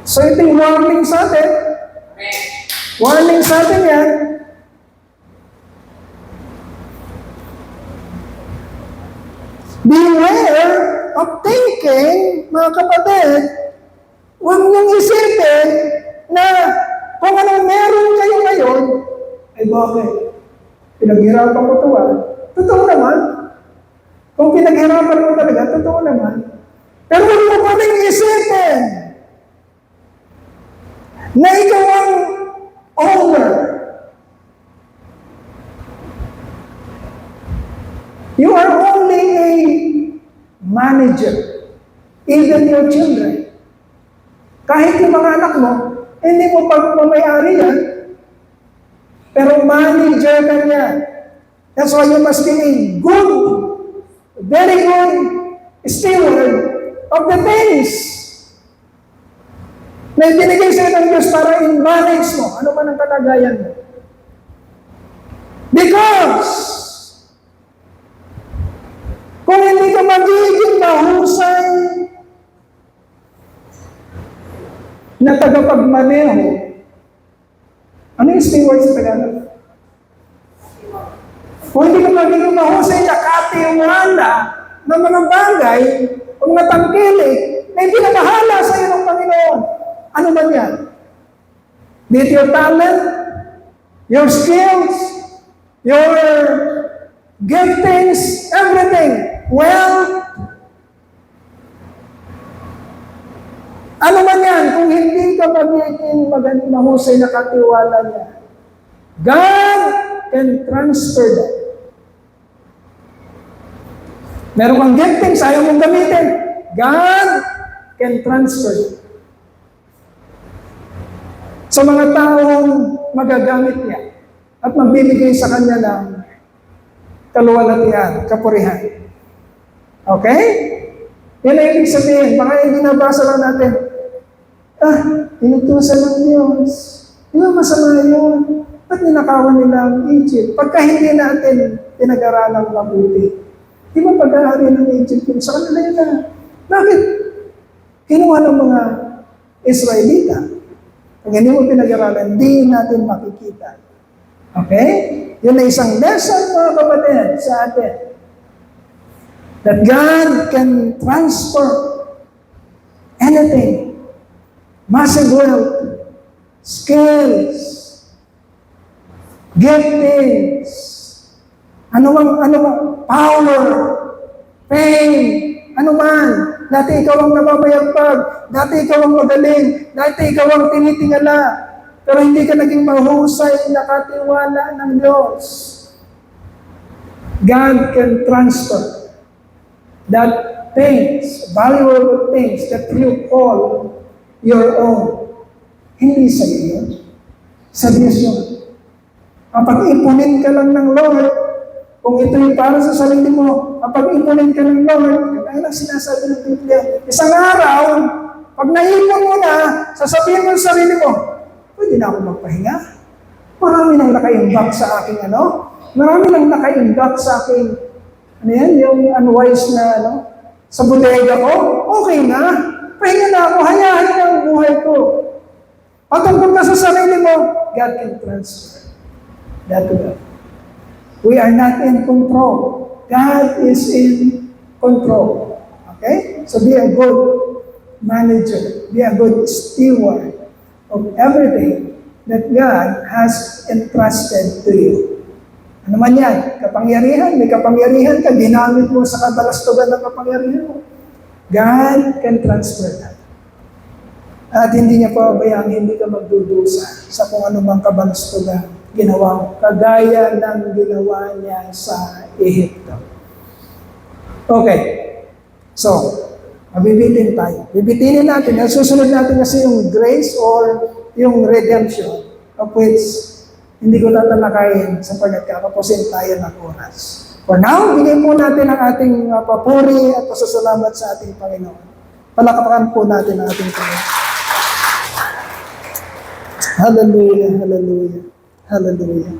So ito yung warning sa atin. Warning sa atin yan. Beware of thinking, mga kapatid, huwag niyong isipin na kung anong meron kayo ngayon, ay bakit? Pinaghirapan ko ito totoo naman. Kung pinaghirapan mo talaga, totoo naman. Pero huwag mo pa rin isipin na ikaw ang owner. You are only a manager. Even your children. Kahit yung mga anak mo, hindi mo pagmamayari yan. Pero manager ka niya. That's why you must be a good, very good steward of the things na ibinigay sa'yo ng Diyos para i-manage mo. Ano man ang kalagayan mo. Because, kung hindi ka magiging mahusay na tagapagmaneho, ano yung steward sa Tagalog? Kung hindi ka magiging mahusay na katiwala ng mga bagay o mga tangkilik na hindi na bahala sa iyo ng Panginoon, ano ba yan? Be it your talent, your skills, your giftings, everything. Well, ano man yan, kung hindi ka magiging mahusay na katiwala niya, God can transfer that. Meron kang giftings, ayaw mong gamitin, God can transfer it. Sa mga taong magagamit niya at magbibigay sa kanya ng kaluwalhatian, kapurihan. Okay? Yan ang ibig sabihin. Baka yung binabasa lang natin, inutusan ng Diyos. Di ba masama yun? Ba't ninakawan nila ang Egypt? Pagka hindi natin pinag-aralang mabuti, di ba pag-aari ng Egypt yun? Sa kanila yun na. Bakit? Kinuha ng mga Israelita. Pag hindi mo pinag-aralan, di natin makikita. Okay? Yun na isang lesson, mga kapatid, sa atin. That God can transfer anything. Massive wealth, skills, giftings, ano mang power, fame, ano man. Dati ikaw ang nababayagpag, dati ikaw ang magaling, dati ikaw ang tinitingala, pero hindi ka naging mahusay, nakatiwala ng Diyos. God can transfer that things, valuable things that you call your own. Hindi sa iyo yun. Sa Diyos yun. Kapag ipunin ka lang ng Lord, kung ito yung para sa sarili mo, kapag ipunin ka ng Lord, kaya lang sinasabi ng Biblia, isang araw, Pag naipon mo na, sasabihin mo sa sarili mo, pwede na ako magpahinga. Marami nang naka-imbak sa aking marami nang naka-imbak sa aking, yung unwise na sa bodega ko, okay na. Pahinga na ako, hayaan na ang buhay ko. Patungkol ka sa sarili mo, God can transfer that to God. We are not in control. God is in control. Okay? So be a good manager. Be a good steward of everything that God has entrusted to you. Ano man yan? Kapangyarihan. May kapangyarihan ka. Ginamit mo sa kabalastugan ng kapangyarihan mo. God can transfer that. At hindi niya pababayaan, hindi ka magdudusa sa kung anumang kabalastugan ginawa mo. Kagaya ng ginawa niya sa Ehipto. Okay. So, mabibitin tayo. Bibitinin natin. Ang susunod natin kasi yung grace or yung redemption of which hindi ko tatalakayin sapagkat kakapusin tayo ng oras. For now, bigay po natin ang ating papuri at pasasalamat sa ating Panginoon. Palakpakan po natin ang ating Panginoon. Hallelujah, hallelujah, hallelujah.